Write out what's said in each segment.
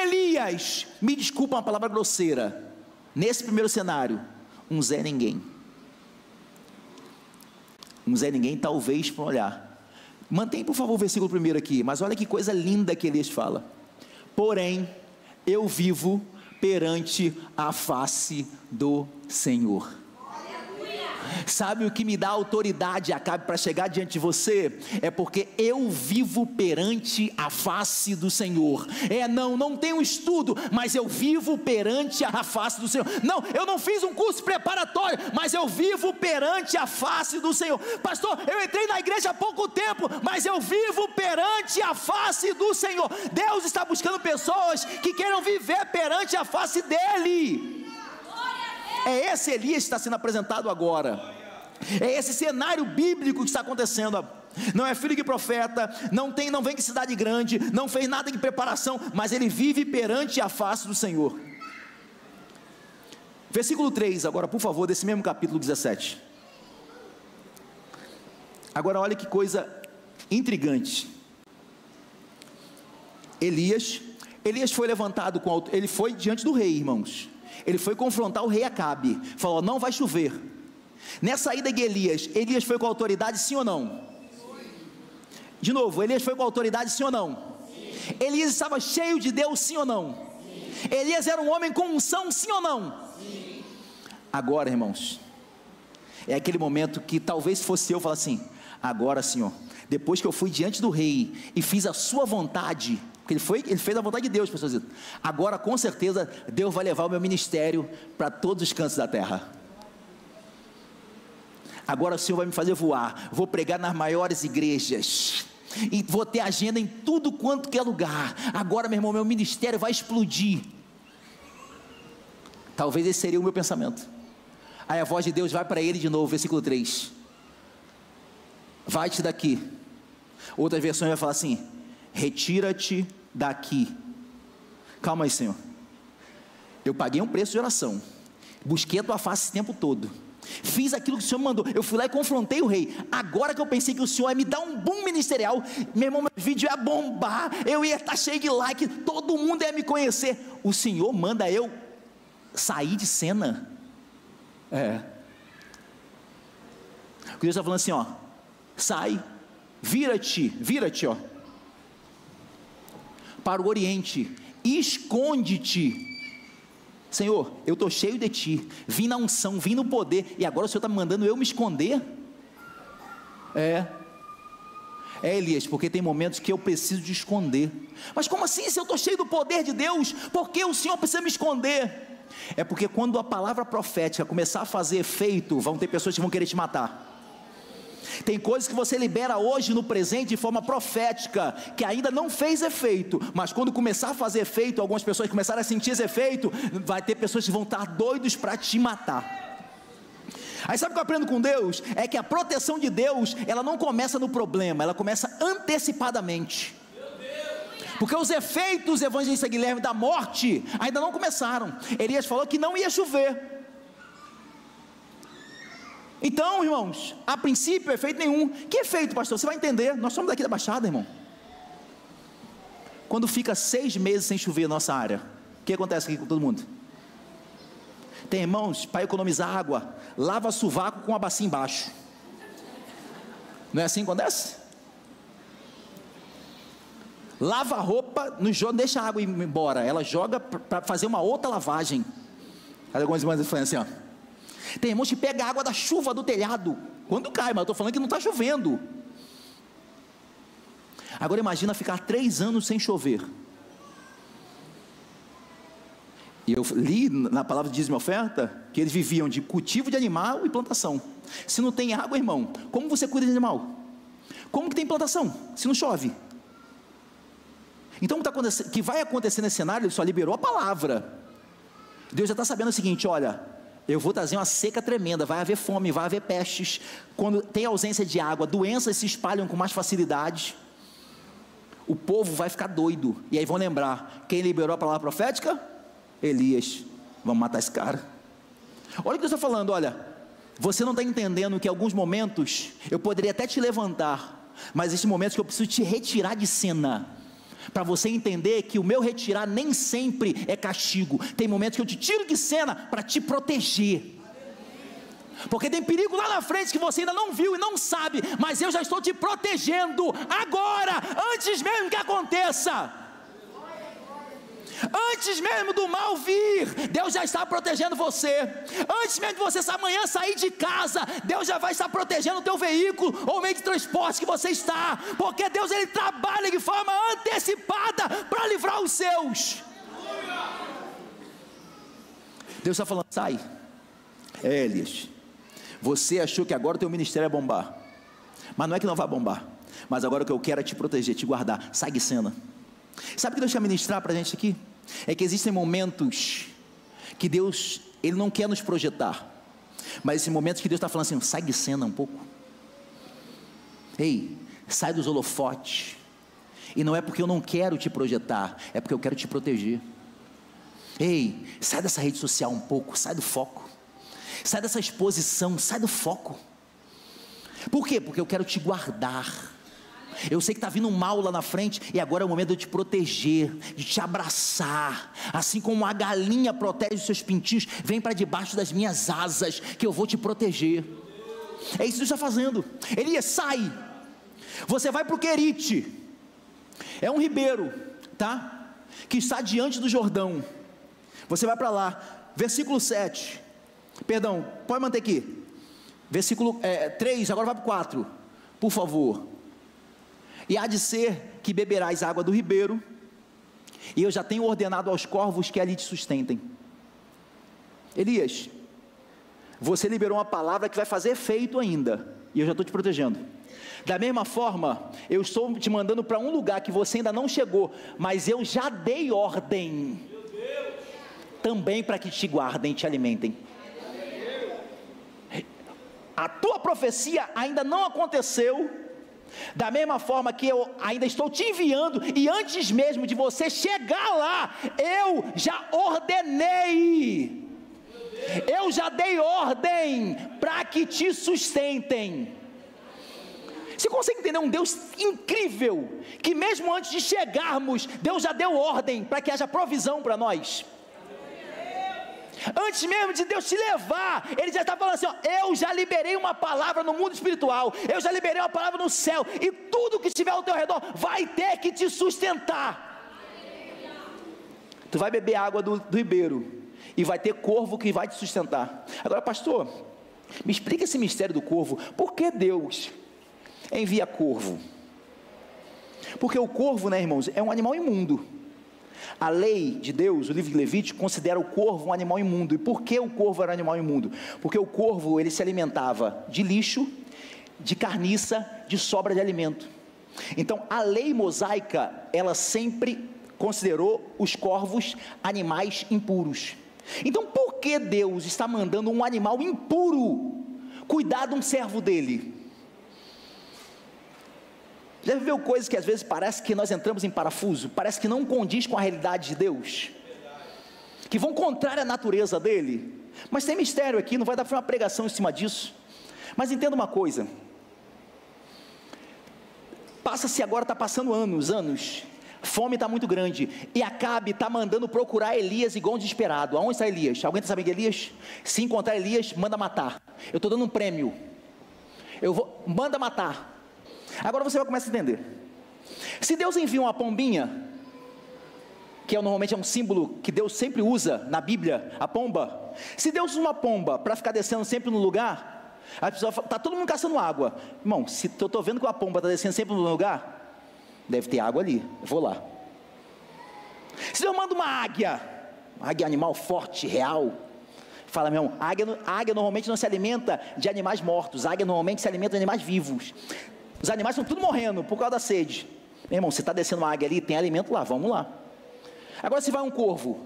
Elias, me desculpa uma palavra grosseira, nesse primeiro cenário, um Zé Ninguém. Um Zé Ninguém, talvez para olhar. Mantém por favor o versículo primeiro aqui, mas olha que coisa linda que Elias fala. Porém, eu vivo perante a face do Senhor. Sabe o que me dá autoridade, Acabe, para chegar diante de você? É porque eu vivo perante a face do Senhor. Não tenho estudo, mas eu vivo perante a face do Senhor. Não, eu não fiz um curso preparatório, mas eu vivo perante a face do Senhor. Pastor, eu entrei na igreja há pouco tempo, mas eu vivo perante a face do Senhor. Deus está buscando pessoas que queiram viver perante a face dEle. É esse Elias que está sendo apresentado agora. É esse cenário bíblico que está acontecendo. Não é filho de profeta, não vem de cidade grande, não fez nada de preparação, mas ele vive perante a face do Senhor. Versículo 3 agora, por favor, desse mesmo capítulo 17. Agora olha que coisa intrigante. Elias foi levantado ele foi diante do rei, irmãos. Ele foi confrontar o rei Acabe, falou: não vai chover. Nessa ida de Elias foi com autoridade, sim ou não? De novo, Elias foi com autoridade, sim ou não? Sim. Elias estava cheio de Deus, sim ou não? Sim. Elias era um homem com unção, sim ou não? Sim. Agora, irmãos, é aquele momento que talvez fosse eu falar assim: agora, Senhor, depois que eu fui diante do rei e fiz a sua vontade, porque ele fez a vontade de Deus, pessoas, agora com certeza Deus vai levar o meu ministério para todos os cantos da terra. Agora o Senhor vai me fazer voar, vou pregar nas maiores igrejas, e vou ter agenda em tudo quanto que é lugar. Agora, meu irmão, meu ministério vai explodir. Talvez esse seria o meu pensamento. Aí a voz de Deus vai para ele de novo, versículo 3: vai-te daqui. Outras versões vai falar assim: retira-te daqui. Calma aí, Senhor, eu paguei um preço de oração, busquei a tua face esse tempo todo, fiz aquilo que o Senhor me mandou, eu fui lá e confrontei o rei. Agora que eu pensei que o Senhor ia me dar um boom ministerial, meu irmão, meu vídeo ia bombar, eu ia estar cheio de like, todo mundo ia me conhecer. O Senhor manda eu sair de cena. O que Deus está falando assim, ó: sai, vira-te, ó, para o Oriente, esconde-te. Senhor, eu estou cheio de ti, vim na unção, vim no poder, e agora o Senhor está me mandando eu me esconder? Elias, porque tem momentos que eu preciso de esconder. Mas como assim, se eu estou cheio do poder de Deus, por que o Senhor precisa me esconder? É porque quando a palavra profética começar a fazer efeito, vão ter pessoas que vão querer te matar. Tem coisas que você libera hoje no presente de forma profética, que ainda não fez efeito, mas quando começar a fazer efeito, algumas pessoas começarem a sentir esse efeito, vai ter pessoas que vão estar doidos para te matar. Aí sabe o que eu aprendo com Deus? É que a proteção de Deus, ela não começa no problema, ela começa antecipadamente. Porque os efeitos, evangelista Guilherme, da morte ainda não começaram. Elias falou que não ia chover. Então, irmãos, a princípio, efeito nenhum. Que efeito, pastor? Você vai entender. Nós somos daqui da Baixada, irmão. Quando fica 6 meses sem chover na nossa área, o que acontece aqui com todo mundo? Tem irmãos, para economizar água, lava sovaco com a bacia embaixo. Não é assim que acontece? Lava a roupa, não deixa a água ir embora, ela joga para fazer uma outra lavagem. Algumas irmãs falam assim, ó: tem irmãos que pegam a água da chuva do telhado, quando cai, mas eu estou falando que não está chovendo. Agora imagina ficar 3 anos sem chover. E eu li na palavra de dízimo e oferta, que eles viviam de cultivo de animal e plantação. Se não tem água, irmão, como você cuida de animal? Como que tem plantação, se não chove? Então o que vai acontecer nesse cenário, ele só liberou a palavra. Deus já está sabendo o seguinte: olha, eu vou trazer uma seca tremenda, vai haver fome, vai haver pestes. Quando tem ausência de água, doenças se espalham com mais facilidade. O povo vai ficar doido. E aí vão lembrar, quem liberou a palavra profética? Elias. Vamos matar esse cara. Olha o que Deus está falando, olha, você não está entendendo que em alguns momentos eu poderia até te levantar, mas existem momentos que eu preciso te retirar de cena, para você entender que o meu retirar nem sempre é castigo. Tem momentos que eu te tiro de cena para te proteger, porque tem perigo lá na frente que você ainda não viu e não sabe, mas eu já estou te protegendo agora, antes mesmo que aconteça. Antes mesmo do mal vir, Deus já está protegendo você. Antes mesmo de você amanhã sair de casa, Deus já vai estar protegendo o teu veículo ou meio de transporte que você está, porque Deus, Ele trabalha de forma antecipada para livrar os seus. Deus está falando: sai. Elias, você achou que agora o teu ministério é bombar, mas não é que não vai bombar, mas agora o que eu quero é te proteger, te guardar. Sai de cena. Sabe o que Deus quer ministrar para a gente aqui? É que existem momentos que Deus, Ele não quer nos projetar, mas esses momentos que Deus está falando assim: sai de cena um pouco. Ei, sai dos holofotes. E não é porque eu não quero te projetar, é porque eu quero te proteger. Ei, sai dessa rede social um pouco, sai do foco. Sai dessa exposição, sai do foco. Por quê? Porque eu quero te guardar. Eu sei que está vindo um mal lá na frente, e agora é o momento de eu te proteger, de te abraçar. Assim como a galinha protege os seus pintinhos, vem para debaixo das minhas asas, que eu vou te proteger. É isso que Deus está fazendo. Elias, sai. Você vai para o Querite. É um ribeiro, tá? Que está diante do Jordão. Você vai para lá. Versículo 7. Perdão, pode manter aqui. Versículo 3, agora vai para o 4. Por favor. E há de ser que beberás água do ribeiro, e eu já tenho ordenado aos corvos que ali te sustentem. Elias, você liberou uma palavra que vai fazer efeito ainda, e eu já estou te protegendo. Da mesma forma, eu estou te mandando para um lugar que você ainda não chegou, mas eu já dei ordem também para que te guardem e te alimentem. A tua profecia ainda não aconteceu. Da mesma forma que eu ainda estou te enviando, e antes mesmo de você chegar lá, eu já ordenei, eu já dei ordem para que te sustentem. Você consegue entender um Deus incrível, que mesmo antes de chegarmos, Deus já deu ordem para que haja provisão para nós? Antes mesmo de Deus te levar, Ele já está falando assim: ó, eu já liberei uma palavra no mundo espiritual, eu já liberei uma palavra no céu, e tudo que estiver ao teu redor vai ter que te sustentar. Tu vai beber água do ribeiro, e vai ter corvo que vai te sustentar. Agora, pastor, me explica esse mistério do corvo. Por que Deus envia corvo? Porque o corvo, né, irmãos, é um animal imundo. A lei de Deus, o livro de Levítico, considera o corvo um animal imundo. E por que o corvo era um animal imundo? Porque o corvo, ele se alimentava de lixo, de carniça, de sobra de alimento. Então a lei mosaica, ela sempre considerou os corvos animais impuros. Então por que Deus está mandando um animal impuro cuidar de um servo dele? Já viveu coisas que às vezes parece que nós entramos em parafuso, parece que não condiz com a realidade de Deus, que vão contrária à natureza dele? Mas tem mistério aqui, não vai dar para uma pregação em cima disso. Mas entenda uma coisa, passa-se agora, está passando anos, fome está muito grande, e Acabe está mandando procurar Elias igual um desesperado. Aonde está Elias? Alguém está sabendo de Elias? Se encontrar Elias, manda matar. Eu estou dando um prêmio, manda matar. Agora você vai começar a entender. Se Deus envia uma pombinha, que normalmente é um símbolo que Deus sempre usa na Bíblia, a pomba. Se Deus usa uma pomba para ficar descendo sempre no lugar, a pessoa fala: está todo mundo caçando água. Irmão, se eu estou vendo que a pomba está descendo sempre no lugar, deve ter água ali, eu vou lá. Se Deus manda uma águia animal forte, real, fala: meu irmão, águia normalmente não se alimenta de animais mortos, águia normalmente se alimenta de animais vivos. Os animais estão tudo morrendo por causa da sede. Meu irmão, você está descendo uma águia ali, tem alimento lá, vamos lá. Agora se vai um corvo,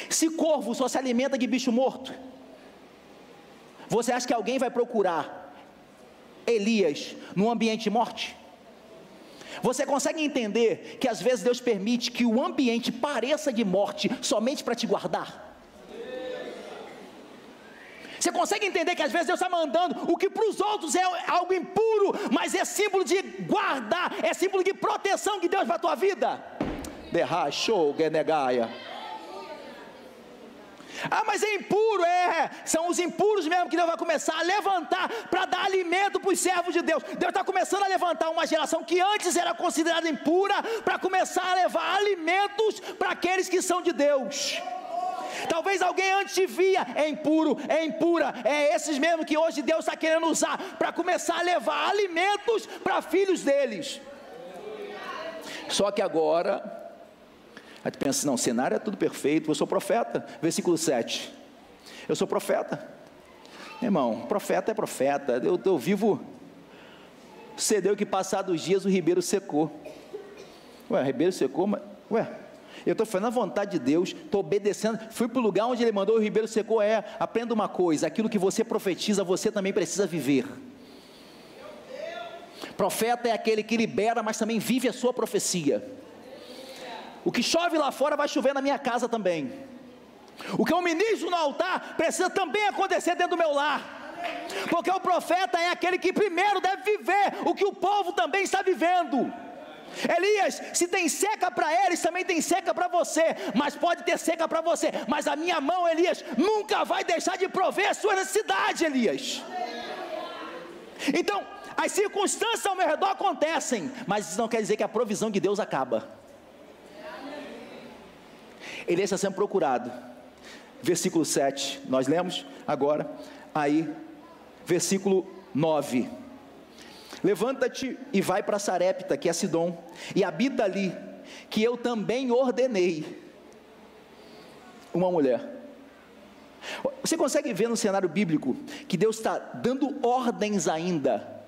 se corvo só se alimenta de bicho morto, você acha que alguém vai procurar Elias num ambiente de morte? Você consegue entender que às vezes Deus permite que o ambiente pareça de morte somente para te guardar? Você consegue entender que às vezes Deus está mandando o que para os outros é algo impuro, mas é símbolo de guardar, é símbolo de proteção que Deus para a tua vida? derrachou, genegaia. Ah, mas é impuro, são os impuros mesmo que Deus vai começar a levantar para dar alimento para os servos de Deus. Deus está começando a levantar uma geração que antes era considerada impura, para começar a levar alimentos para aqueles que são de Deus. Talvez alguém antes te via, é impuro, é impura, é esses mesmo que hoje Deus está querendo usar, para começar a levar alimentos para filhos deles. Só que agora, aí tu pensa, não, o cenário é tudo perfeito, eu sou profeta, versículo 7, eu sou profeta, irmão, profeta é profeta, eu vivo, cedeu que passados os dias o ribeiro secou. O ribeiro secou, mas, eu estou fazendo a vontade de Deus, estou obedecendo, fui para o lugar onde Ele mandou, o ribeiro secou. Aprenda uma coisa, aquilo que você profetiza, você também precisa viver. Profeta é aquele que libera, mas também vive a sua profecia. O que chove lá fora vai chover na minha casa também. O que eu ministro no altar precisa também acontecer dentro do meu lar, porque o profeta é aquele que primeiro deve viver o que o povo também está vivendo. Elias, se tem seca para eles, também tem seca para você, mas pode ter seca para você, mas a minha mão, Elias, nunca vai deixar de prover a sua necessidade, Elias. Então, as circunstâncias ao meu redor acontecem, mas isso não quer dizer que a provisão de Deus acaba. Elias está sendo procurado, versículo 7, nós lemos agora, aí, versículo 9, levanta-te e vai para Sarepta, que é Sidom, e habita ali, que eu também ordenei. Uma mulher. Você consegue ver no cenário bíblico, que Deus está dando ordens ainda,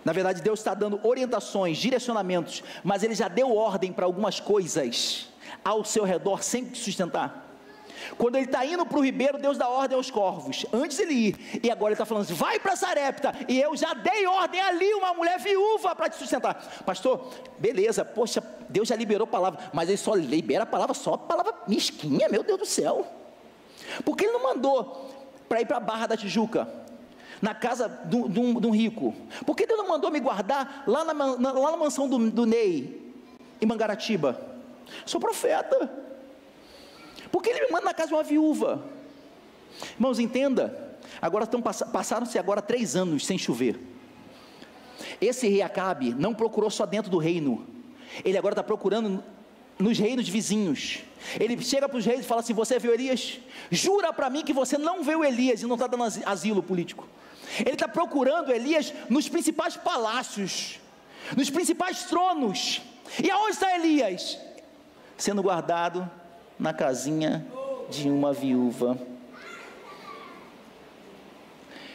na verdade Deus está dando orientações, direcionamentos, mas Ele já deu ordem para algumas coisas, ao seu redor, sem sustentar. Quando ele está indo para o ribeiro, Deus dá ordem aos corvos, antes ele ir, e agora ele está falando assim, vai para Sarepta, e eu já dei ordem ali, uma mulher viúva para te sustentar. Pastor, beleza, poxa, Deus já liberou a palavra, mas ele só libera a palavra, só a palavra mesquinha, meu Deus do céu. Por que ele não mandou para ir para a Barra da Tijuca, na casa de um rico? Por que Deus não mandou me guardar lá na mansão do Ney, em Mangaratiba? Sou profeta. Por que ele me manda na casa de uma viúva? Irmãos, entenda, agora passaram-se agora 3 anos sem chover. Esse rei Acabe não procurou só dentro do reino, ele agora está procurando nos reinos vizinhos. Ele chega para os reis e fala assim, você viu Elias? Jura para mim que você não viu Elias e não está dando asilo político. Ele está procurando Elias nos principais palácios, nos principais tronos. E aonde está Elias? Sendo guardado na casinha de uma viúva.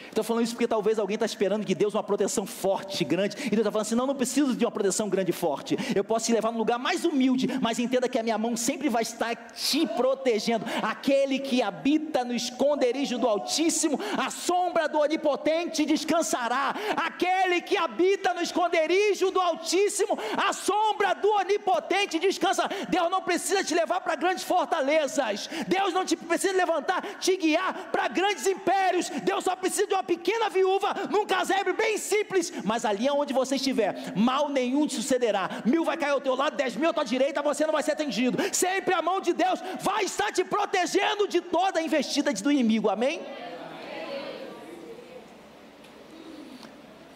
Estou falando isso porque talvez alguém está esperando de Deus uma proteção forte, grande, e Deus está falando assim, não preciso de uma proteção grande e forte, eu posso te levar no lugar mais humilde, mas entenda que a minha mão sempre vai estar te protegendo. Aquele que habita no esconderijo do Altíssimo, a sombra do Onipotente descansará. Aquele que habita no esconderijo do Altíssimo, a sombra do Onipotente descansa. Deus não precisa te levar para grandes fortalezas, Deus não precisa levantar, te guiar para grandes impérios. Deus só precisa de uma pequena viúva, num casebre bem simples, mas ali onde você estiver, mal nenhum te sucederá. 1000 vai cair ao teu lado, 10.000 à tua direita, você não vai ser atingido. Sempre a mão de Deus vai estar te protegendo de toda a investida do inimigo, amém?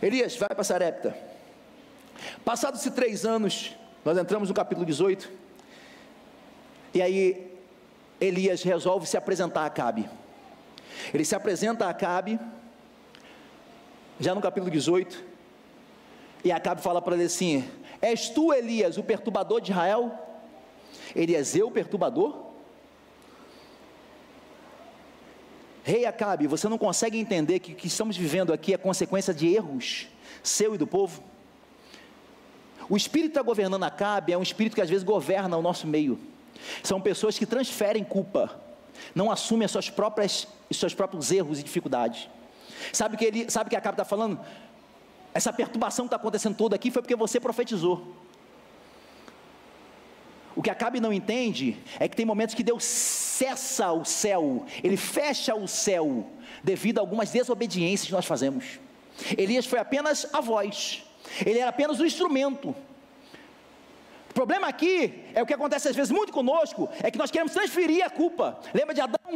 Elias vai para Sarepta. Passados-se 3 anos, nós entramos no capítulo 18, e aí Elias resolve se apresentar a Acabe. Ele se apresenta a Acabe, já no capítulo 18, e Acabe fala para ele assim, és tu Elias, o perturbador de Israel? Elias, eu perturbador? Rei Acabe, você não consegue entender que o que estamos vivendo aqui é consequência de erros, seu e do povo? O espírito que está governando Acabe é um espírito que às vezes governa o nosso meio, são pessoas que transferem culpa, não assumem os seus próprios erros e dificuldades. Sabe o que Acabe está falando? Essa perturbação que está acontecendo toda aqui foi porque você profetizou. O que Acabe não entende é que tem momentos que Deus cessa o céu, Ele fecha o céu, devido a algumas desobediências que nós fazemos. Elias foi apenas a voz, ele era apenas o instrumento. problema aqui é o que acontece às vezes muito conosco, é que nós queremos transferir a culpa. Lembra de Adão?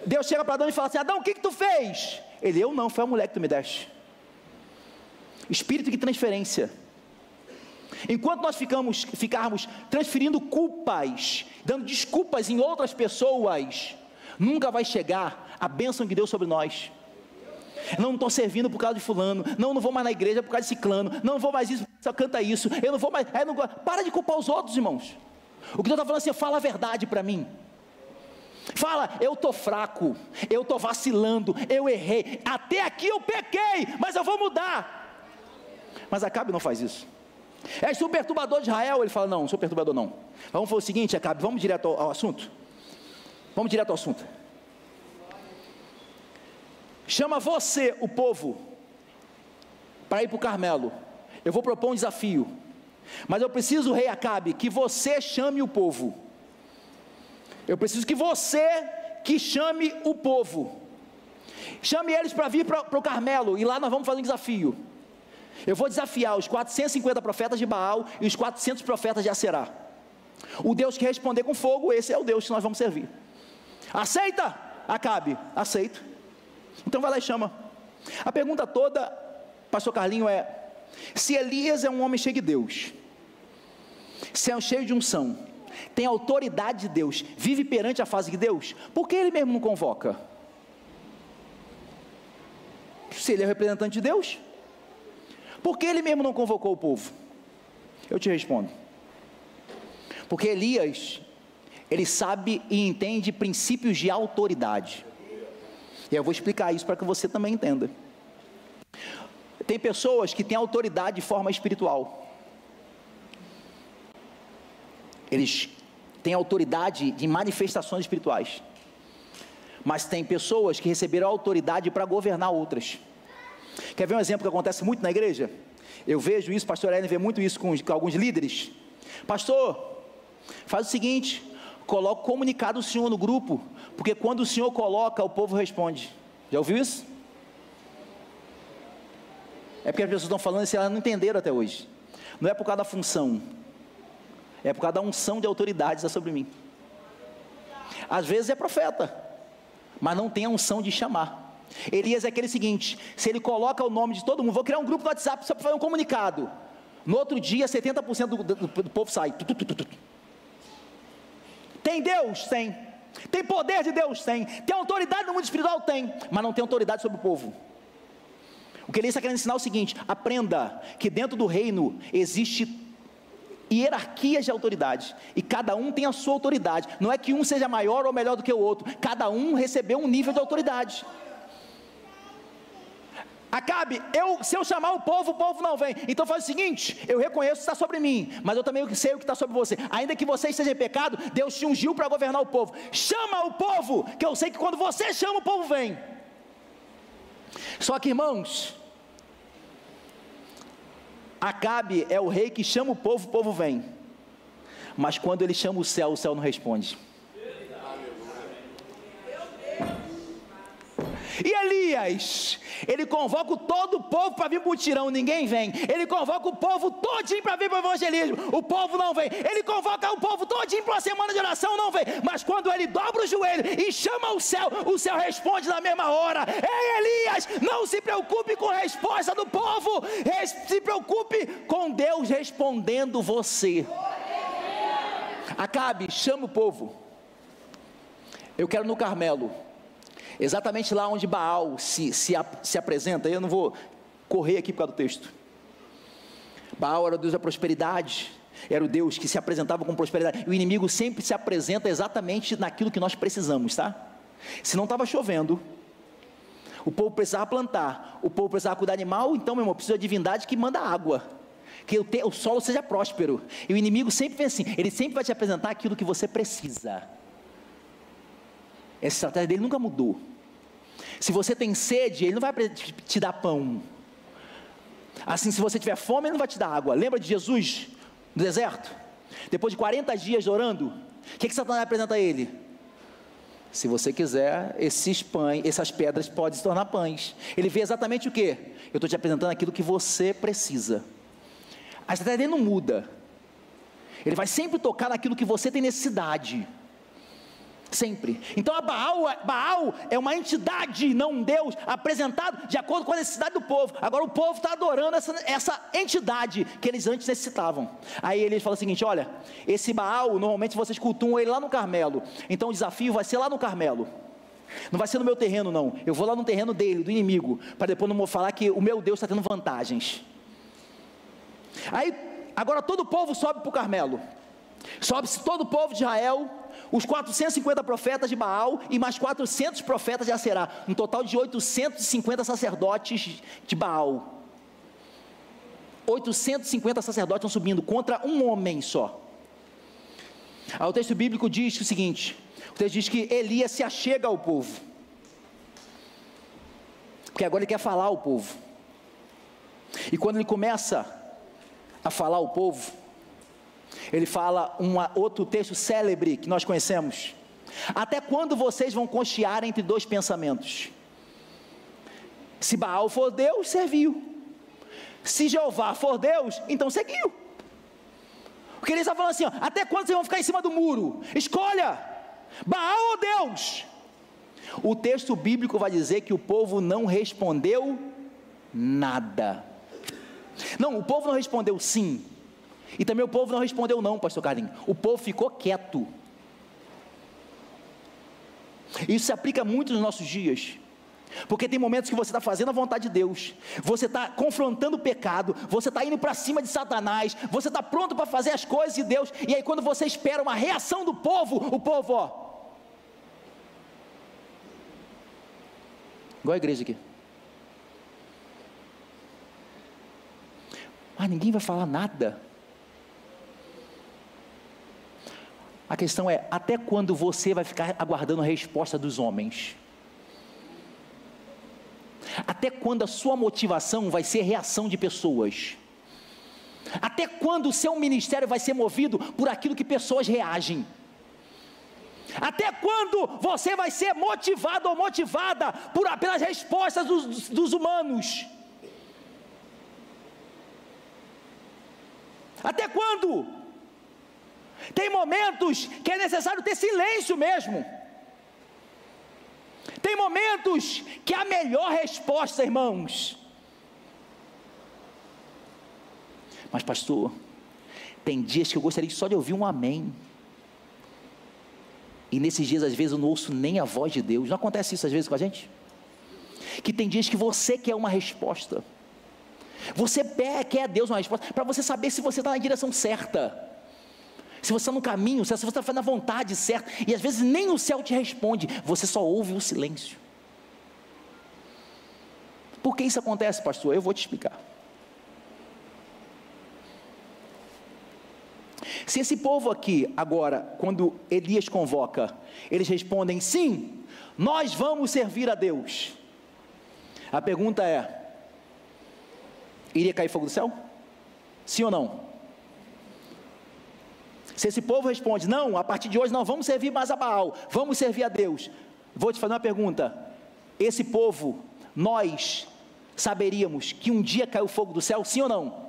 Deus chega para Adão e fala assim: Adão, o que tu fez? Ele: eu não, foi a mulher que tu me deste. Espírito de transferência. Enquanto nós ficarmos transferindo culpas, dando desculpas em outras pessoas, nunca vai chegar a bênção de Deus sobre nós. Não estou servindo por causa de fulano, não vou mais na igreja por causa de ciclano, não vou mais isso, só canta isso, eu não vou mais, para de culpar os outros, irmãos. O que Deus está falando assim: fala a verdade para mim. Fala: eu estou fraco, eu estou vacilando, eu errei, até aqui eu pequei, mas eu vou mudar. Mas Acabe não faz isso. És tu o perturbador de Israel? Ele fala: não sou perturbador não. Vamos fazer o seguinte, Acabe, vamos direto ao assunto. Vamos direto ao assunto. Chama você, o povo, para ir para o Carmelo. Eu vou propor um desafio, mas eu preciso, rei Acabe, que você chame o povo. Eu preciso que você que chame o povo. Chame eles para vir para o Carmelo, e lá nós vamos fazer um desafio. Eu vou desafiar os 450 profetas de Baal e os 400 profetas de Aserá. O Deus que responder com fogo, esse é o Deus que nós vamos servir. Aceita, Acabe? Aceito. Então vai lá e chama. A pergunta toda, pastor Carlinho, é: se Elias é um homem cheio de Deus, se é um cheio de unção, tem autoridade de Deus, vive perante a face de Deus, por que ele mesmo não convoca? Se ele é o representante de Deus, por que ele mesmo não convocou o povo? Eu te respondo: porque Elias, ele sabe e entende princípios de autoridade. E eu vou explicar isso para que você também entenda. Tem pessoas que têm autoridade de forma espiritual. Eles têm autoridade de manifestações espirituais. Mas tem pessoas que receberam autoridade para governar outras. Quer ver um exemplo que acontece muito na igreja? Eu vejo isso, pastor Ellen vê muito isso com alguns líderes. Pastor, faz o seguinte: coloca o comunicado do senhor no grupo, porque quando o senhor coloca, o povo responde. Já ouviu isso? É porque as pessoas estão falando isso e elas não entenderam até hoje. Não é por causa da função, é por causa da unção de autoridade sobre mim. Às vezes é profeta, mas não tem a unção de chamar. Elias é aquele seguinte: se ele coloca o nome de todo mundo, vou criar um grupo no WhatsApp só para fazer um comunicado, no outro dia 70% do povo sai. Tem Deus? Tem. Tem poder de Deus? Tem. Tem autoridade no mundo espiritual? Tem. Mas não tem autoridade sobre o povo. O que ele está querendo ensinar é o seguinte: aprenda que dentro do reino existe hierarquias de autoridade, e cada um tem a sua autoridade. Não é que um seja maior ou melhor do que o outro, cada um recebeu um nível de autoridade. Acabe, se eu chamar o povo não vem. Então faz o seguinte: eu reconheço que está sobre mim, mas eu também sei o que está sobre você. Ainda que você esteja em pecado, Deus te ungiu para governar o povo. Chama o povo, que eu sei que quando você chama, o povo vem. Só que, irmãos, Acabe é o rei que chama o povo vem. Mas quando ele chama o céu não responde. E Elias, ele convoca todo o povo para vir para o mutirão, ninguém vem. Ele convoca o povo todinho para vir para o evangelismo, o povo não vem. Ele convoca o povo todinho para uma semana de oração, não vem. Mas quando ele dobra o joelho e chama o céu responde na mesma hora. Ei, Elias, não se preocupe com a resposta do povo, se preocupe com Deus respondendo você. Acabe, chama o povo. Eu quero no Carmelo, exatamente lá onde Baal se apresenta. Eu não vou correr aqui por causa do texto. Baal era o Deus da prosperidade, era o Deus que se apresentava com prosperidade. E o inimigo sempre se apresenta exatamente naquilo que nós precisamos, tá? Se não estava chovendo, o povo precisava plantar, o povo precisava cuidar de animal, então, meu irmão, precisa de divindade que manda água, que o solo seja próspero. E o inimigo sempre vem assim, ele sempre vai te apresentar aquilo que você precisa. Essa estratégia dele nunca mudou. Se você tem sede, ele não vai te dar pão. Assim, se você tiver fome, ele não vai te dar água. Lembra de Jesus no deserto? Depois de 40 dias orando, o que Satanás apresenta a ele? Se você quiser, essas pedras podem se tornar pães. Ele vê exatamente o que? Eu estou te apresentando aquilo que você precisa. A estratégia dele não muda. Ele vai sempre tocar naquilo que você tem necessidade. Sempre. Então Baal é uma entidade, não um Deus, apresentado de acordo com a necessidade do povo. Agora o povo está adorando essa entidade que eles antes necessitavam. Aí eles falam o seguinte: olha, esse Baal, normalmente vocês cultuam ele lá no Carmelo. Então o desafio vai ser lá no Carmelo. Não vai ser no meu terreno, não. Eu vou lá no terreno dele, do inimigo, para depois não falar que o meu Deus está tendo vantagens. Aí, agora todo o povo sobe para o Carmelo. Sobe-se todo o povo de Israel, os 450 profetas de Baal e mais 400 profetas de Aserá, um total de 850 sacerdotes de Baal. 850 sacerdotes estão subindo contra um homem só. Aí o texto bíblico diz o seguinte: o texto diz que Elias se achega ao povo, porque agora ele quer falar ao povo. E quando ele começa a falar ao povo, ele fala outro texto célebre que nós conhecemos: até quando vocês vão cochear entre dois pensamentos? Se Baal for Deus, serviu. Se Jeová for Deus, então seguiu. Porque ele está falando assim: ó, até quando vocês vão ficar em cima do muro? Escolha, Baal ou Deus? O texto bíblico vai dizer que o povo não respondeu nada. Não, o povo não respondeu sim, e também o povo não respondeu não, pastor Carlinhos. O povo ficou quieto. Isso se aplica muito nos nossos dias, porque tem momentos que você está fazendo a vontade de Deus, você está confrontando o pecado, você está indo para cima de Satanás, você está pronto para fazer as coisas de Deus, e aí quando você espera uma reação do povo, o povo, ó, igual a igreja aqui, mas ninguém vai falar nada. A questão é: até quando você vai ficar aguardando a resposta dos homens? Até quando a sua motivação vai ser reação de pessoas? Até quando o seu ministério vai ser movido por aquilo que pessoas reagem? Até quando você vai ser motivado ou motivada pelas respostas dos humanos? Até quando? Tem momentos que é necessário ter silêncio mesmo. Tem momentos que a melhor resposta, irmãos. Mas pastor, tem dias que eu gostaria só de ouvir um amém. E nesses dias às vezes eu não ouço nem a voz de Deus. Não acontece isso às vezes com a gente? Que tem dias que você quer uma resposta. Você quer a Deus uma resposta, para você saber se você está na direção certa, se você está no caminho certo, se você está fazendo a vontade certa. E às vezes nem o céu te responde, você só ouve o silêncio. Por que isso acontece, pastor? Eu vou te explicar. Se esse povo aqui, agora, quando Elias convoca, eles respondem: sim, nós vamos servir a Deus. A pergunta é: iria cair fogo do céu? Sim ou não? Se esse povo responde: não, a partir de hoje não vamos servir mais a Baal, vamos servir a Deus. Vou te fazer uma pergunta: esse povo, nós saberíamos que um dia caiu fogo do céu, sim ou não?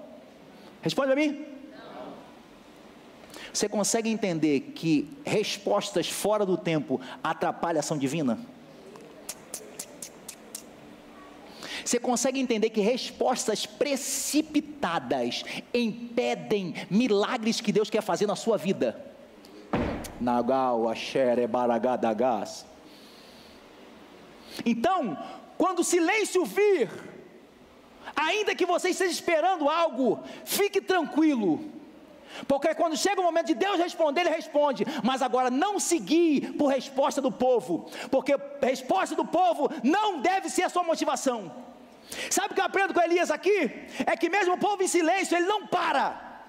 Responde para mim. Não. Você consegue entender que respostas fora do tempo atrapalham a ação divina? Você consegue entender que respostas precipitadas impedem milagres que Deus quer fazer na sua vida? Nagal, Axere, Baragadagas. Então, quando o silêncio vir, ainda que você esteja esperando algo, fique tranquilo, porque quando chega o momento de Deus responder, Ele responde. Mas agora não seguir por resposta do povo, porque a resposta do povo não deve ser a sua motivação. Sabe o que eu aprendo com Elias aqui? É que mesmo o povo em silêncio, ele não para.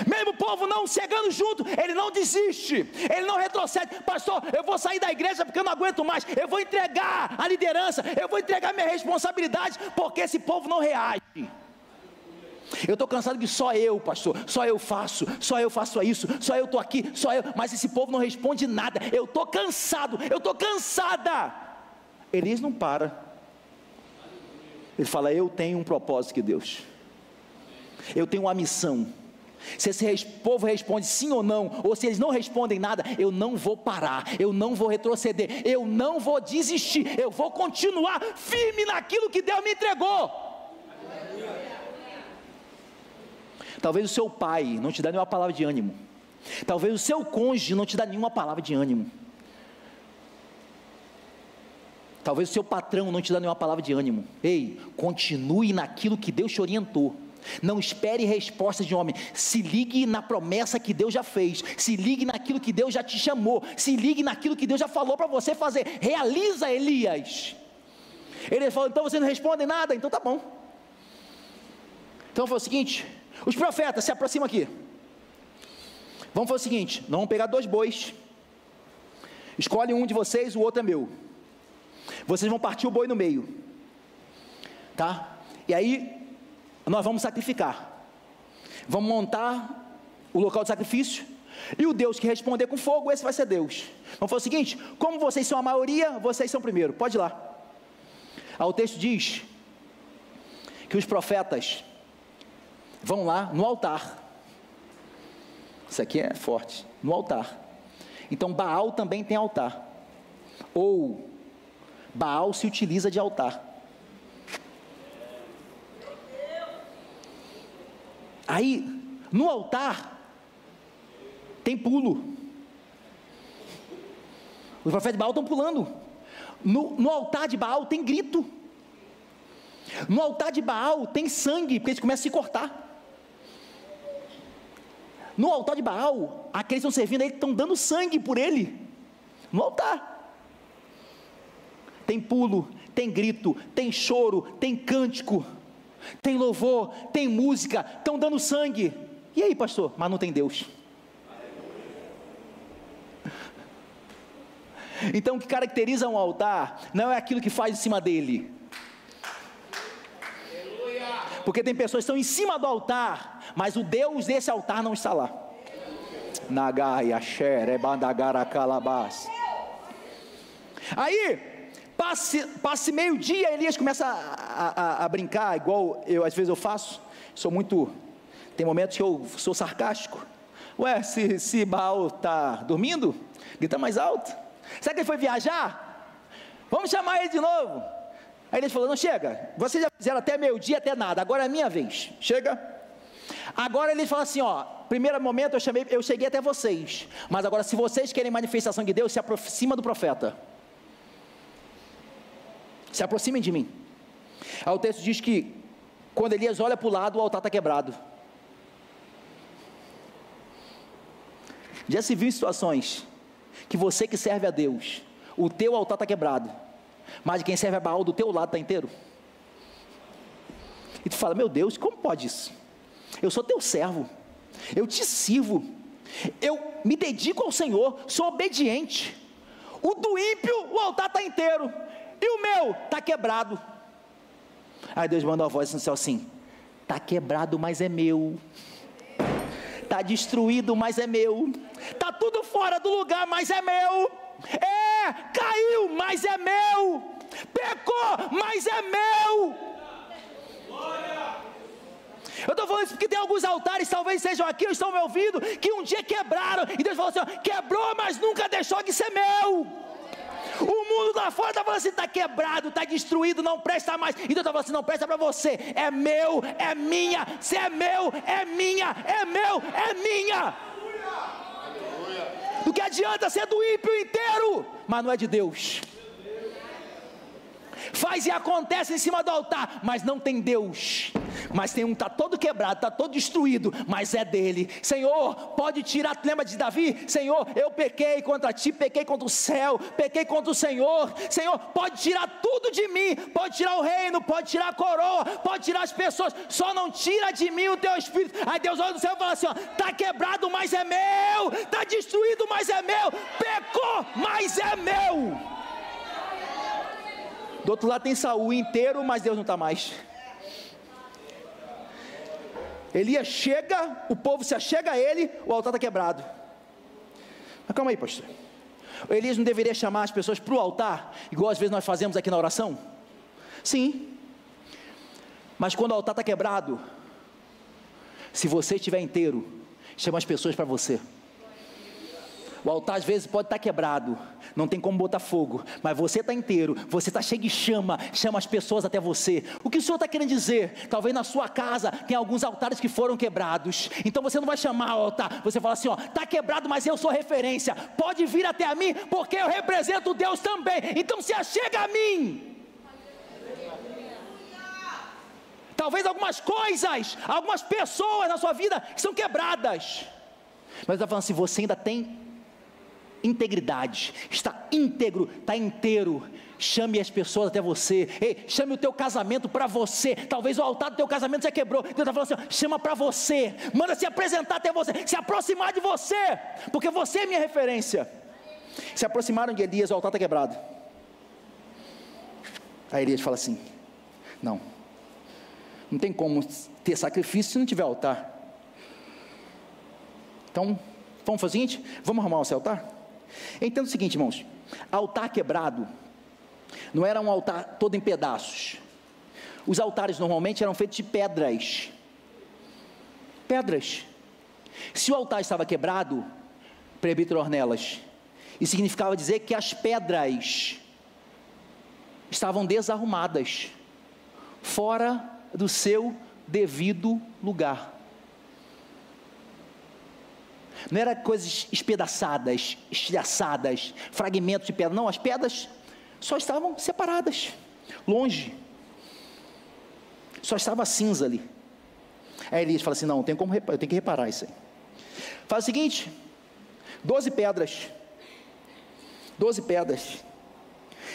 Mesmo o povo não chegando junto, ele não desiste, ele não retrocede. Pastor, eu vou sair da igreja porque eu não aguento mais, eu vou entregar a liderança, eu vou entregar minha responsabilidade, porque esse povo não reage. Eu estou cansado que só eu, pastor, só eu faço isso, só eu estou aqui, só eu, mas esse povo não responde nada. Eu estou cansado, eu estou cansada. Elias não para. Ele fala: eu tenho um propósito que Deus, eu tenho uma missão, Se esse povo responde sim ou não, ou se eles não respondem nada, eu não vou parar, eu não vou retroceder, eu não vou desistir, eu vou continuar firme naquilo que Deus me entregou. Talvez o seu pai não te dê nenhuma palavra de ânimo, talvez o seu cônjuge não te dê nenhuma palavra de ânimo, talvez o seu patrão não te dê nenhuma palavra de ânimo. Ei, continue naquilo que Deus te orientou. Não espere respostas de homem. Se ligue na promessa que Deus já fez. Se ligue naquilo que Deus já te chamou. Se ligue naquilo que Deus já falou para você fazer. Realiza, Elias. Ele falou: então você não responde nada? Então tá bom. Então foi o seguinte: os profetas se aproximam aqui. Vamos fazer o seguinte: nós vamos pegar 2 bois. Escolhe um de vocês, o outro é meu. Vocês vão partir o boi no meio, tá? E aí nós vamos sacrificar, vamos montar o local de sacrifício, e o Deus que responder com fogo, esse vai ser Deus. Vamos fazer o seguinte: como vocês são a maioria, vocês são primeiro, pode ir lá. O texto diz que os profetas vão lá no altar. Isso aqui é forte, no altar. Então Baal também tem altar, ou Baal se utiliza de altar. Aí, no altar, tem pulo. Os profetas de Baal estão pulando. No altar de Baal tem grito. No altar de Baal tem sangue, porque eles começam a se cortar. No altar de Baal, aqueles que estão servindo aí estão dando sangue por ele. No altar. Tem pulo, tem grito, tem choro, tem cântico, tem louvor, tem música, estão dando sangue. E aí, pastor? Mas não tem Deus. Então o que caracteriza um altar não é aquilo que faz em cima dele. Porque tem pessoas que estão em cima do altar, mas o Deus desse altar não está lá. Nagai, Asher, Ebandagara, Calabás. Aí passe meio-dia, Elias começa a brincar, igual às vezes eu faço. Tem momentos que eu sou sarcástico. Ué, se Baal está dormindo, grita mais alto. Será que ele foi viajar? Vamos chamar ele de novo. Aí ele falou: não, chega, vocês já fizeram até meio-dia, até nada, agora é a minha vez, chega. Agora ele fala assim: ó, primeiro momento eu cheguei até vocês, mas agora se vocês querem manifestação de Deus, se aproxima do profeta. Se aproximem de mim. Aí o texto diz que quando Elias olha para o lado, o altar está quebrado. Já se viu em situações que você que serve a Deus, o teu altar está quebrado, mas quem serve a Baal do teu lado está inteiro? E tu fala: meu Deus, como pode isso? Eu sou teu servo, eu te sirvo, eu me dedico ao Senhor, sou obediente. O do ímpio, o altar está inteiro, e o meu está quebrado. Aí Deus manda uma voz no céu assim: está quebrado, mas é meu. Está destruído, mas é meu. Está tudo fora do lugar, mas é meu. Caiu, mas é meu. Pecou, mas é meu. Eu estou falando isso porque tem alguns altares, talvez sejam aqui ou estão me ouvindo, que um dia quebraram, e Deus falou assim: ó, quebrou, mas nunca deixou de ser meu. O mundo lá fora está falando assim: está quebrado, está destruído, não presta mais. E Deus está falando assim: não presta para você, é meu, é minha. Se é meu, é minha, é meu, é minha. Do que adianta ser do ímpio inteiro, mas não é de Deus. Faz e acontece em cima do altar, mas não tem Deus. Mas tem um que está todo quebrado, está todo destruído, mas é dele. Senhor, pode tirar. Lembra de Davi? Senhor, eu pequei contra ti, pequei contra o céu, pequei contra o Senhor. Senhor, pode tirar tudo de mim, pode tirar o reino, pode tirar a coroa, pode tirar as pessoas, só não tira de mim o teu espírito. Aí Deus olha do céu e fala assim: ó, está quebrado, mas é meu. Está destruído, mas é meu. Pecou, mas é meu. Do outro lado tem Saul inteiro, mas Deus não está mais. Elias chega, o povo se achega a ele, o altar está quebrado. Mas calma aí, pastor. O Elias não deveria chamar as pessoas para o altar, igual às vezes nós fazemos aqui na oração? Sim. Mas quando o altar está quebrado, Se você estiver inteiro, chama as pessoas para você. O altar às vezes pode estar quebrado, não tem como botar fogo, mas você está inteiro, você está cheio de chama as pessoas até você. O que o Senhor está querendo dizer? Talvez na sua casa tem alguns altares que foram quebrados, então você não vai chamar o altar, você fala assim, ó, está quebrado, mas eu sou referência, pode vir até a mim, porque eu represento Deus também, então se achega a mim. Talvez algumas coisas, algumas pessoas na sua vida que são quebradas, mas está falando assim, você ainda tem integridade, está íntegro, está inteiro, chame as pessoas até você. Ei, chame o teu casamento para você. Talvez o altar do teu casamento já quebrou, Deus está falando assim, ó, chama para você, manda se apresentar até você, se aproximar de você, porque você é minha referência. Se aproximaram de Elias, o altar está quebrado. Aí Elias fala assim, não tem como ter sacrifício se não tiver altar. Então, vamos fazer o seguinte, vamos arrumar esse altar? Entenda o seguinte, irmãos, altar quebrado não era um altar todo em pedaços. Os altares normalmente eram feitos de pedras. Se o altar estava quebrado, presbítero Ornelas, isso significava dizer que as pedras estavam desarrumadas, fora do seu devido lugar. Não era coisas espedaçadas, estilhaçadas, fragmentos de pedra, não, as pedras só estavam separadas, longe, só estava cinza ali. Aí Elias fala assim, não tem como, eu tenho que reparar isso aí. Faz o seguinte, 12 pedras,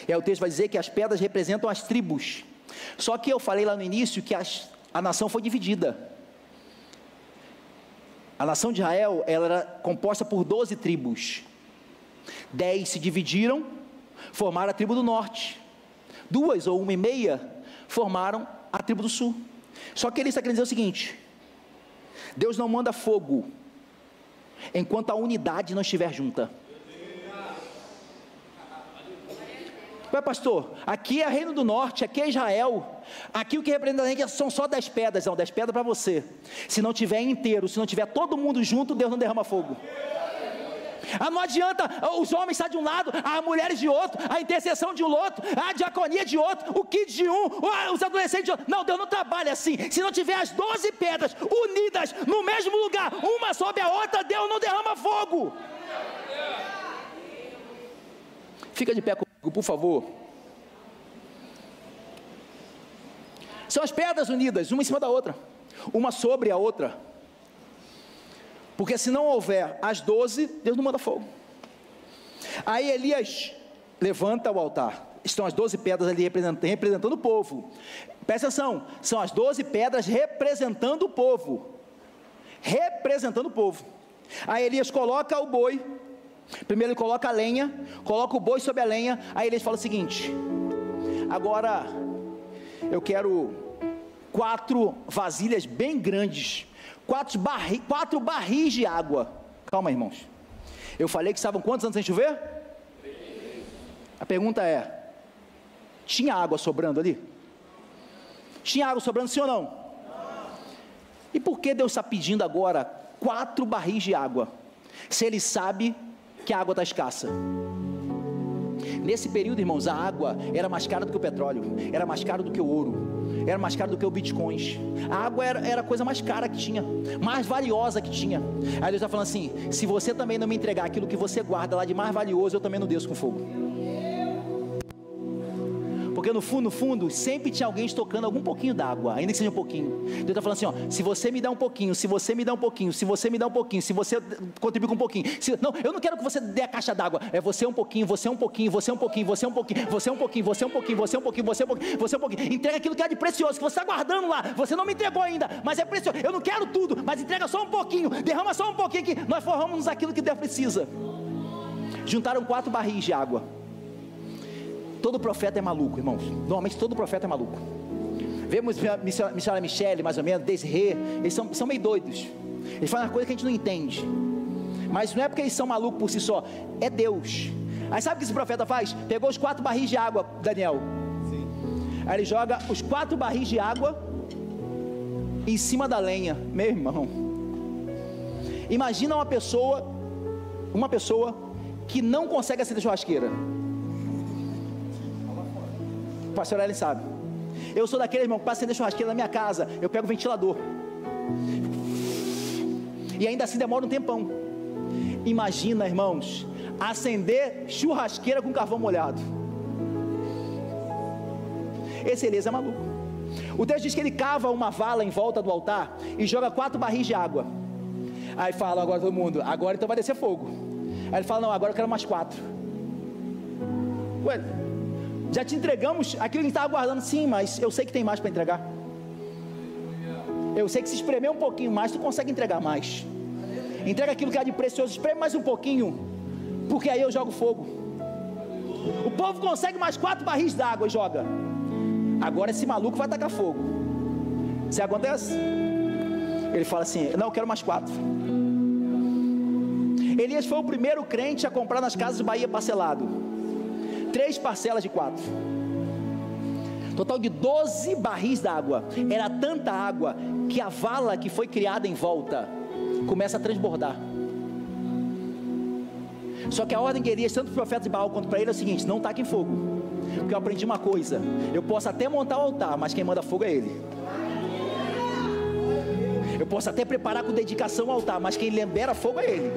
e aí o texto vai dizer que as pedras representam as tribos, só que eu falei lá no início que a nação foi dividida. A nação de Israel, ela era composta por 12 tribos, 10 se dividiram, formaram a tribo do norte, 2 ou 1,5 formaram a tribo do sul. Só que ele está querendo dizer o seguinte, Deus não manda fogo, enquanto a unidade não estiver junta. Ué pastor, aqui é Reino do Norte, aqui é Israel, aqui o que representa a gente são só 10 pedras, não, 10 pedras para você. Se não tiver inteiro, se não tiver todo mundo junto, Deus não derrama fogo. Não adianta os homens estar de um lado, as mulheres de outro, a intercessão de um outro, a diaconia de outro, o kids de um, os adolescentes de outro. Não, Deus não trabalha assim. Se não tiver as 12 pedras unidas no mesmo lugar, uma sobre a outra, Deus não derrama fogo. Fica de pé comigo, por favor. São as pedras unidas, uma em cima da outra, uma sobre a outra, porque se não houver as 12, Deus não manda fogo. Aí Elias levanta o altar, estão as 12 pedras ali representando o povo. Presta atenção, são as 12 pedras representando o povo, Aí Elias coloca o boi, primeiro ele coloca a lenha, coloca o boi sobre a lenha. Aí Elias fala o seguinte, agora eu quero 4 vasilhas bem grandes, 4 barris de água. Calma, irmãos, eu falei que estavam quantos anos sem chover? 3. A pergunta é, tinha água sobrando ali? Tinha água sobrando, sim ou não? Não. E por que Deus está pedindo agora 4 barris de água, se Ele sabe que a água está escassa? Nesse período, irmãos, a água era mais cara do que o petróleo, era mais cara do que o ouro, era mais caro do que o bitcoins. A água era a coisa mais cara que tinha, mais valiosa que tinha. Aí Deus está falando assim, se você também não me entregar aquilo que você guarda lá de mais valioso, eu também não desço com fogo. Porque no fundo, sempre tinha alguém estocando algum pouquinho d'água, ainda que seja um pouquinho. Deus está falando assim, ó, se você me dá um pouquinho, se você me dá um pouquinho, se você me dá um pouquinho, se você contribuir com um pouquinho, não, eu não quero que você dê a caixa d'água, é você um pouquinho, você um pouquinho, você um pouquinho, você um pouquinho, você um pouquinho, você um pouquinho, você um pouquinho, você um pouquinho, você um pouquinho. Entrega aquilo que é de precioso, que você está guardando lá, você não me entregou ainda, mas é precioso. Eu não quero tudo, mas entrega só um pouquinho, derrama só um pouquinho que nós formamos aquilo que Deus precisa. Juntaram 4 barris de água. Todo profeta é maluco, irmãos. Normalmente todo profeta é maluco. Vemos missionária Michele, mais ou menos, Desirê, eles são meio doidos. Eles fazem uma coisa que a gente não entende. Mas não é porque eles são malucos por si só, é Deus. Aí sabe o que esse profeta faz? Pegou os 4 barris de água, Daniel. Sim. Aí ele joga os 4 barris de água em cima da lenha. Meu irmão, Imagina uma pessoa que não consegue acender churrasqueira. O pastor Ellen sabe. Eu sou daquele, irmão, que para acender churrasqueira na minha casa, eu pego o ventilador. E ainda assim demora um tempão. Imagina, irmãos, acender churrasqueira com carvão molhado. Esse Elias é maluco. O texto diz que ele cava uma vala em volta do altar e joga 4 barris de água. Aí fala agora todo mundo, agora então vai descer fogo. Aí ele fala, não, agora eu quero mais 4. Ué, já te entregamos aquilo que a gente estava aguardando. Sim, mas eu sei que tem mais para entregar. Eu sei que se espremer um pouquinho mais, tu consegue entregar mais. Entrega aquilo que há de precioso, espreme mais um pouquinho, porque aí eu jogo fogo. O povo consegue mais 4 barris d'água e joga. Agora esse maluco vai tacar fogo. Se acontece? Ele fala assim, não, eu quero mais 4. Elias foi o primeiro crente a comprar nas casas de Bahia parcelado. 3 parcelas de 4. Total de 12 barris d'água. Era tanta água que a vala que foi criada em volta começa a transbordar. Só que a ordem de Elias, tanto para o profeta de Baal quanto para ele, é o seguinte: não taquem fogo. Porque eu aprendi uma coisa: eu posso até montar o altar, mas quem manda fogo é ele. Eu posso até preparar com dedicação o altar, mas quem libera fogo é ele.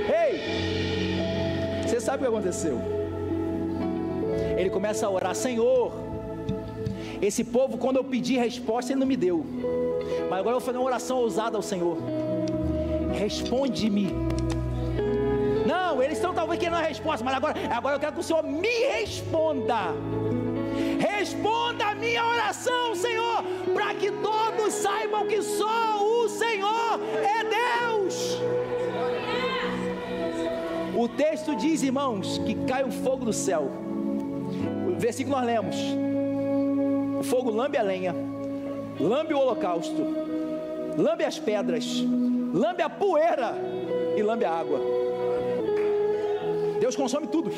Ei, você sabe o que aconteceu? Ele começa a orar: Senhor, esse povo, quando eu pedi resposta, ele não me deu, mas agora eu vou fazer uma oração ousada ao Senhor. Responde-me. Não, eles estão talvez querendo a resposta, mas agora eu quero que o Senhor me responda. Responda a minha oração, Senhor, para que todos saibam que só o Senhor é Deus. O texto diz, irmãos, que cai um fogo do céu. O versículo nós lemos: o fogo lambe a lenha, lambe o holocausto, lambe as pedras, lambe a poeira e lambe a água. Deus consome tudo.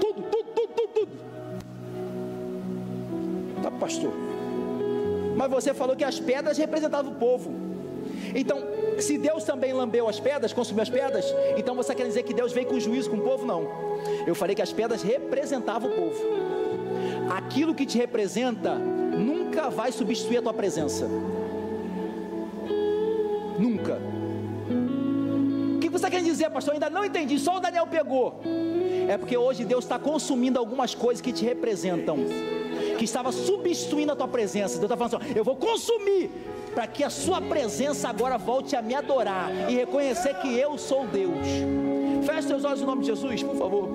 Tudo. Tá, pastor, mas você falou que as pedras representavam o povo. Então, se Deus também lambeu as pedras, consumiu as pedras, então você quer dizer que Deus veio com juízo com o povo? Não. Eu falei que as pedras representavam o povo. Aquilo que te representa nunca vai substituir a tua presença. Nunca. O que você quer dizer, pastor? Eu ainda não entendi, só o Daniel pegou. É porque hoje Deus está consumindo algumas coisas que te representam, que estava substituindo a tua presença. Deus está falando assim: eu vou consumir, para que a sua presença agora volte a me adorar e reconhecer que eu sou Deus. Feche seus olhos em nome de Jesus, por favor.